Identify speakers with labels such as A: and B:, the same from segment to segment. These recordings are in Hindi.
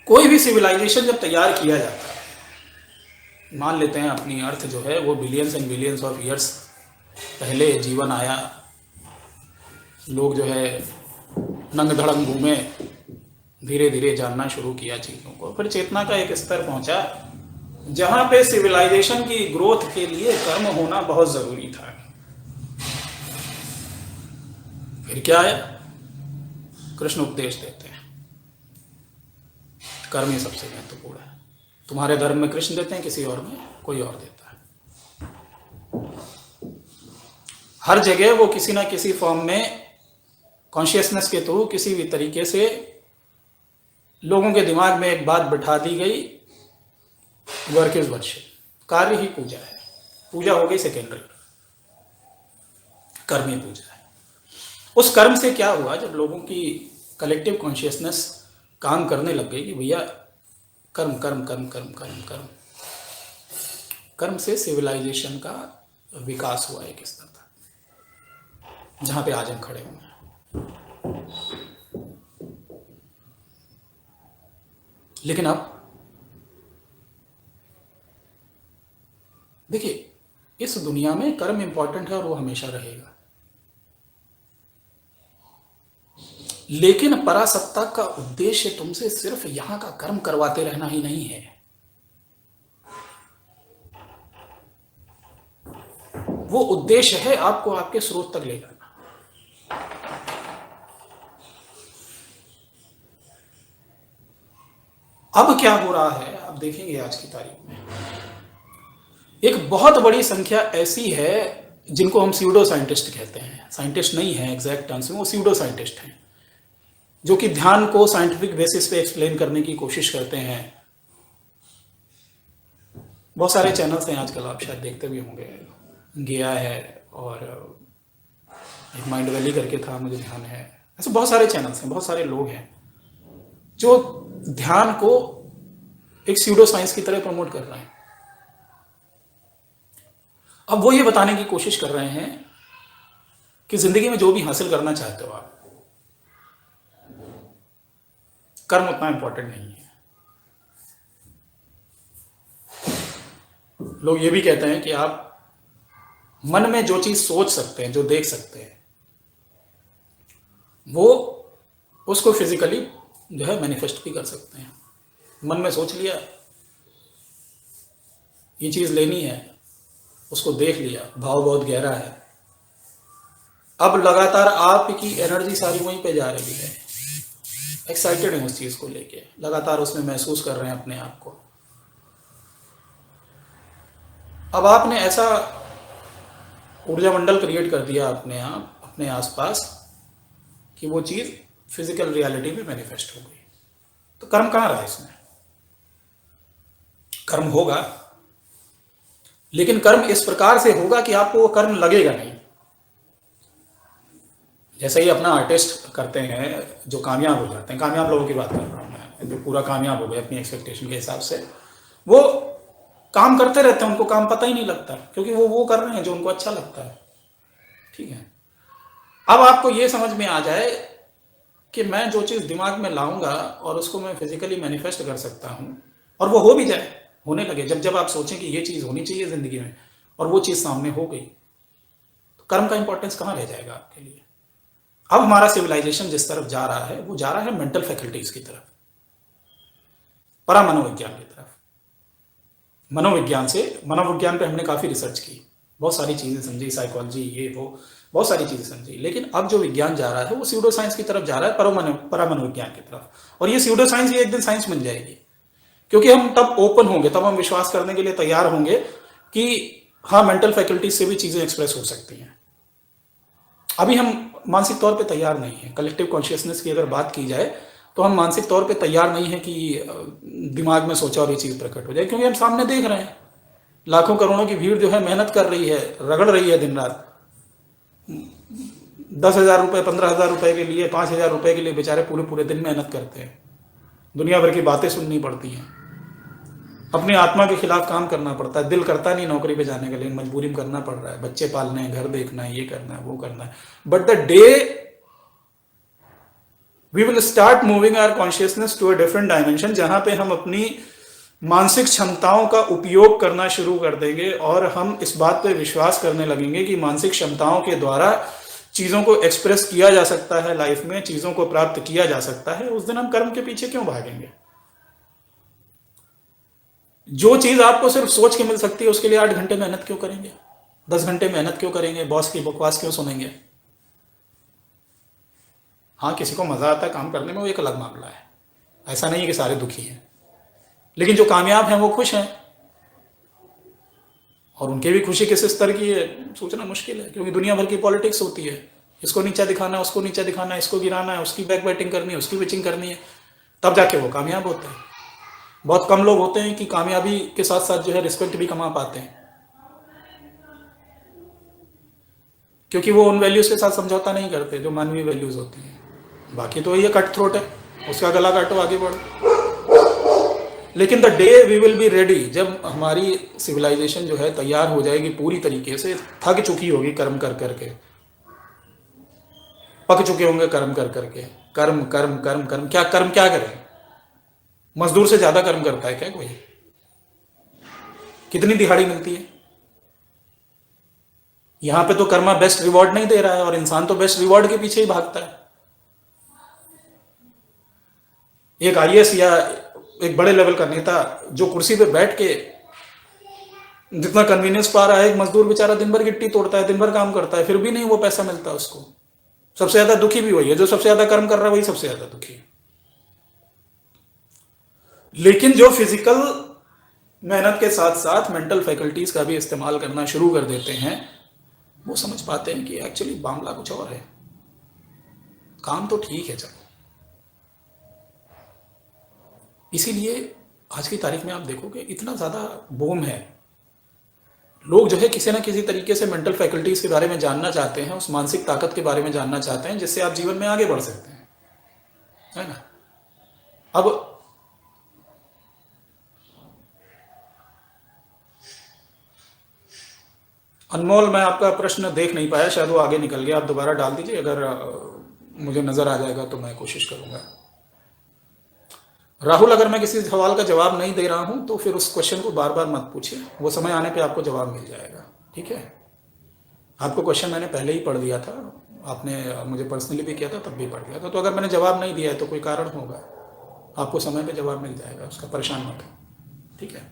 A: कोई भी सिविलाइजेशन जब तैयार किया जाता है, मान लेते हैं अपनी अर्थ जो है वो billions and billions of years पहले जीवन आया, लोग जो है नंग धड़ंग घूमे, धीरे धीरे जानना शुरू किया चीज़ों को, फिर चेतना का एक स्तर पहुंचा जहां पे सिविलाइजेशन की ग्रोथ के लिए कर्म होना बहुत ज़रूरी था। फिर क्या है, कृष्ण उपदेश देते हैं कर्म ही सबसे महत्वपूर्ण है। तुम्हारे धर्म में कृष्ण देते हैं, किसी और में कोई और देता है। हर जगह वो किसी ना किसी फॉर्म में कॉन्शियसनेस के थ्रू किसी भी तरीके से लोगों के दिमाग में एक बात बिठा दी गई, वर्क इज वर्शिप, कार्य ही पूजा है। पूजा हो गई सेकेंडरी, कर्म ही पूजा है। उस कर्म से क्या हुआ, जब लोगों की कलेक्टिव कॉन्शियसनेस काम करने लग गई कि भैया कर्म कर्म कर्म कर्म कर्म कर्म, कर्म से सिविलाइजेशन का विकास हुआ एक स्तर तक जहां पे आज हम खड़े हुए हैं। लेकिन अब देखिए, इस दुनिया में कर्म इंपॉर्टेंट है और वो हमेशा रहेगा, लेकिन परासत्ता का उद्देश्य तुमसे सिर्फ यहां का कर्म करवाते रहना ही नहीं है। वो उद्देश्य है आपको आपके स्रोत तक ले जाना। अब क्या हो रहा है आप देखेंगे आज की तारीख में, एक बहुत बड़ी संख्या ऐसी है जिनको हम स्यूडो साइंटिस्ट कहते हैं। साइंटिस्ट नहीं है एग्जैक्ट टर्म्स में, वो स्यूडो साइंटिस्ट हैं, जो कि ध्यान को साइंटिफिक बेसिस पे एक्सप्लेन करने की कोशिश करते हैं। बहुत सारे चैनल्स हैं आजकल, आप शायद देखते भी होंगे, गया है और एक माइंड वैली करके था, मुझे ध्यान है। ऐसे बहुत सारे चैनल्स हैं, बहुत सारे लोग हैं जो ध्यान को एक स्यूडो साइंस की तरह प्रमोट कर रहे हैं। अब वो ये बताने की कोशिश कर रहे हैं कि जिंदगी में जो भी हासिल करना चाहते हो आप, कर्म उतना इंपॉर्टेंट नहीं है। लोग ये भी कहते हैं कि आप मन में जो चीज सोच सकते हैं, जो देख सकते हैं, वो उसको फिजिकली जो है मैनिफेस्ट भी कर सकते हैं। मन में सोच लिया ये चीज लेनी है, उसको देख लिया, भाव बहुत गहरा है, अब लगातार आपकी एनर्जी सारी वहीं पे जा रही है, एक्साइटेड है उस चीज को लेके, लगातार उसमें महसूस कर रहे हैं अपने आप को। अब आपने ऐसा ऊर्जा मंडल क्रिएट कर दिया अपने आप अपने आसपास कि वो चीज फिजिकल रियलिटी में मैनिफेस्ट हो गई। तो कर्म कहाँ रहा इसमें? कर्म होगा, लेकिन कर्म इस प्रकार से होगा कि आपको वो कर्म लगेगा नहीं। जैसे ही अपना आर्टिस्ट करते हैं जो कामयाब हो जाते हैं, कामयाब लोगों की बात कर रहा हूँ मैं, जो पूरा कामयाब हो गए अपनी एक्सपेक्टेशन के हिसाब से, वो काम करते रहते हैं, उनको काम पता ही नहीं लगता, क्योंकि वो कर रहे हैं जो उनको अच्छा लगता है। ठीक है, अब आपको ये समझ में आ जाए कि मैं जो चीज़ दिमाग में लाऊंगा और उसको मैं फिजिकली मैनिफेस्ट कर सकता हूँ, और वो हो भी जाए, होने लगे, जब आप सोचें कि ये चीज़ होनी चाहिए ज़िंदगी में और वो चीज़ सामने हो गई, तो कर्म का इंपॉर्टेंस कहाँ रह जाएगा आपके लिए? अब हमारा सिविलाइजेशन जिस तरफ जा रहा है, वो जा रहा है मेंटल फैकल्टीज की तरफ, परा मनोविज्ञान की तरफ। मनोविज्ञान पे हमने काफ़ी रिसर्च की, बहुत सारी चीज़ें समझी, साइकोलॉजी, ये वो, बहुत सारी चीज़ें समझी, लेकिन अब जो विज्ञान जा रहा है वो स्यूडो साइंस की तरफ जा रहा है, परा मनोविज्ञान की तरफ। और ये स्यूडो साइंस ये एक दिन साइंस बन जाएगी, क्योंकि हम तब ओपन होंगे, तब हम विश्वास करने के लिए तैयार होंगे कि हाँ, मेंटल फैकल्टीज से भी चीज़ें एक्सप्रेस हो सकती हैं। अभी हम मानसिक तौर पे तैयार नहीं है। कलेक्टिव कॉन्शियसनेस की अगर बात की जाए तो हम मानसिक तौर पे तैयार नहीं है कि दिमाग में सोचा और ये चीज़ प्रकट हो जाए, क्योंकि हम सामने देख रहे हैं लाखों करोड़ों की भीड़ जो है मेहनत कर रही है, रगड़ रही है दिन रात। 10,000 रुपये, 15,000 रुपये के लिए, 5,000 रुपये के लिए बेचारे पूरे पूरे दिन मेहनत करते हैं, दुनिया भर की बातें सुननी पड़ती हैं, अपनी आत्मा के खिलाफ काम करना पड़ता है, दिल करता नहीं नौकरी पे जाने के लिए, मजबूरी में करना पड़ रहा है, बच्चे पालने हैं, घर देखना है, ये करना है, वो करना है। But the day we will start moving our consciousness to a different dimension, जहां पे हम अपनी मानसिक क्षमताओं का उपयोग करना शुरू कर देंगे और हम इस बात पे विश्वास करने लगेंगे कि मानसिक क्षमताओं के द्वारा चीजों को एक्सप्रेस किया जा सकता है, लाइफ में चीजों को प्राप्त किया जा सकता है। उस दिन हम कर्म के पीछे क्यों भागेंगे? जो चीज आपको सिर्फ सोच के मिल सकती है उसके लिए 8 घंटे मेहनत क्यों करेंगे? 10 घंटे मेहनत क्यों करेंगे? बॉस की बकवास क्यों सुनेंगे? हाँ, किसी को मजा आता है काम करने में, वो एक अलग मामला है, ऐसा नहीं है कि सारे दुखी हैं, लेकिन जो कामयाब हैं वो खुश हैं, और उनकी भी खुशी किस स्तर की है सोचना मुश्किल है, क्योंकि दुनिया भर की पॉलिटिक्स होती है, इसको नीचा दिखाना है, उसको नीचा दिखाना है, इसको गिराना है, उसकी बैक बैटिंग करनी है, उसकी पिचिंग करनी है, तब जाके वो कामयाब होते हैं। बहुत कम लोग होते हैं कि कामयाबी के साथ साथ जो है रिस्पेक्ट भी कमा पाते हैं, क्योंकि वो उन वैल्यूज के साथ समझौता नहीं करते जो मानवीय वैल्यूज होती हैं। बाकी तो ये कट थ्रोट है, उसका गला काटो आगे बढ़ो। लेकिन the day we will be ready, जब हमारी सिविलाइजेशन जो है तैयार हो जाएगी पूरी तरीके से, थक चुकी होगी कर्म कर करके, पक चुके होंगे कर्म कर करके, कर्म कर्म कर्म कर्म, क्या कर्म क्या करें? मजदूर से ज्यादा कर्म करता है क्या कोई? कितनी दिहाड़ी मिलती है? यहां पे तो कर्मा बेस्ट रिवॉर्ड नहीं दे रहा है, और इंसान तो बेस्ट रिवॉर्ड के पीछे ही भागता है। एक आईएएस या एक बड़े लेवल का नेता जो कुर्सी पे बैठ के जितना कन्वीनियंस पा रहा है, एक मजदूर बेचारा दिन भर गिट्टी तोड़ता है, दिन भर काम करता है, फिर भी नहीं वो पैसा मिलता उसको। सबसे ज्यादा दुखी भी वही है, जो सबसे ज्यादा कर्म कर रहा है वही सबसे ज्यादा दुखी है। लेकिन जो फिजिकल मेहनत के साथ साथ मेंटल फैकल्टीज का भी इस्तेमाल करना शुरू कर देते हैं, वो समझ पाते हैं कि एक्चुअली मामला कुछ और है। काम तो ठीक है चलो, इसीलिए आज की तारीख में आप देखोगे इतना ज़्यादा बूम है, लोग जो है किसी ना किसी तरीके से मेंटल फैकल्टीज के बारे में जानना चाहते हैं, उस मानसिक ताकत के बारे में जानना चाहते हैं जिससे आप जीवन में आगे बढ़ सकते हैं, है ना। अब अनमोल, मैं आपका प्रश्न देख नहीं पाया, शायद वो आगे निकल गया, आप दोबारा डाल दीजिए, अगर मुझे नजर आ जाएगा तो मैं कोशिश करूंगा। राहुल, अगर मैं किसी सवाल का जवाब नहीं दे रहा हूं तो फिर उस क्वेश्चन को बार बार मत पूछिए, वो समय आने पे आपको जवाब मिल जाएगा, ठीक है। आपको क्वेश्चन मैंने पहले ही पढ़ दिया था, आपने मुझे पर्सनली भी किया था, तब भी पढ़ दिया था, तो अगर मैंने जवाब नहीं दिया है तो कोई कारण होगा, आपको समय पे जवाब मिल जाएगा, उसका परेशान मत हो, ठीक है।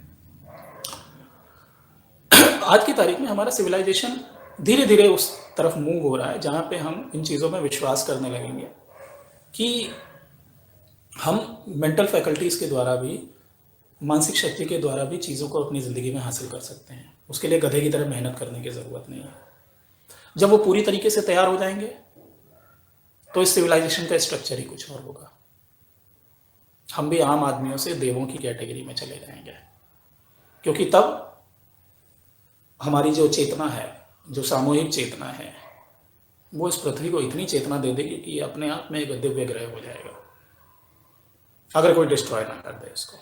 A: आज की तारीख में हमारा सिविलाइजेशन धीरे धीरे उस तरफ मूव हो रहा है जहां पे हम इन चीज़ों में विश्वास करने लगेंगे कि हम मेंटल फैकल्टीज़ के द्वारा भी, मानसिक शक्ति के द्वारा भी चीज़ों को अपनी ज़िंदगी में हासिल कर सकते हैं। उसके लिए गधे की तरह मेहनत करने की ज़रूरत नहीं है। जब वो पूरी तरीके से तैयार हो जाएंगे तो इस सिविलाइजेशन का स्ट्रक्चर ही कुछ और होगा। हम भी आम आदमियों से देवों की कैटेगरी में चले जाएंगे, क्योंकि तब हमारी जो चेतना है, जो सामूहिक चेतना है, वो इस पृथ्वी को इतनी चेतना दे देगी कि अपने आप में एक दिव्य ग्रह हो जाएगा, अगर कोई डिस्ट्रॉय ना कर दे इसको।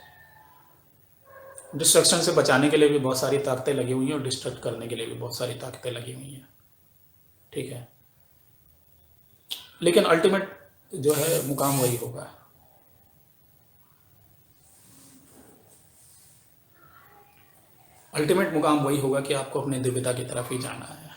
A: डिस्ट्रक्शन से बचाने के लिए भी बहुत सारी ताकतें लगी हुई हैं और डिस्ट्रक्ट करने के लिए भी बहुत सारी ताकतें लगी हुई हैं, ठीक है। लेकिन अल्टीमेट जो है मुकाम वही होगा। अल्टीमेट मुकाम वही होगा कि आपको अपने दिव्यता की तरफ ही जाना है।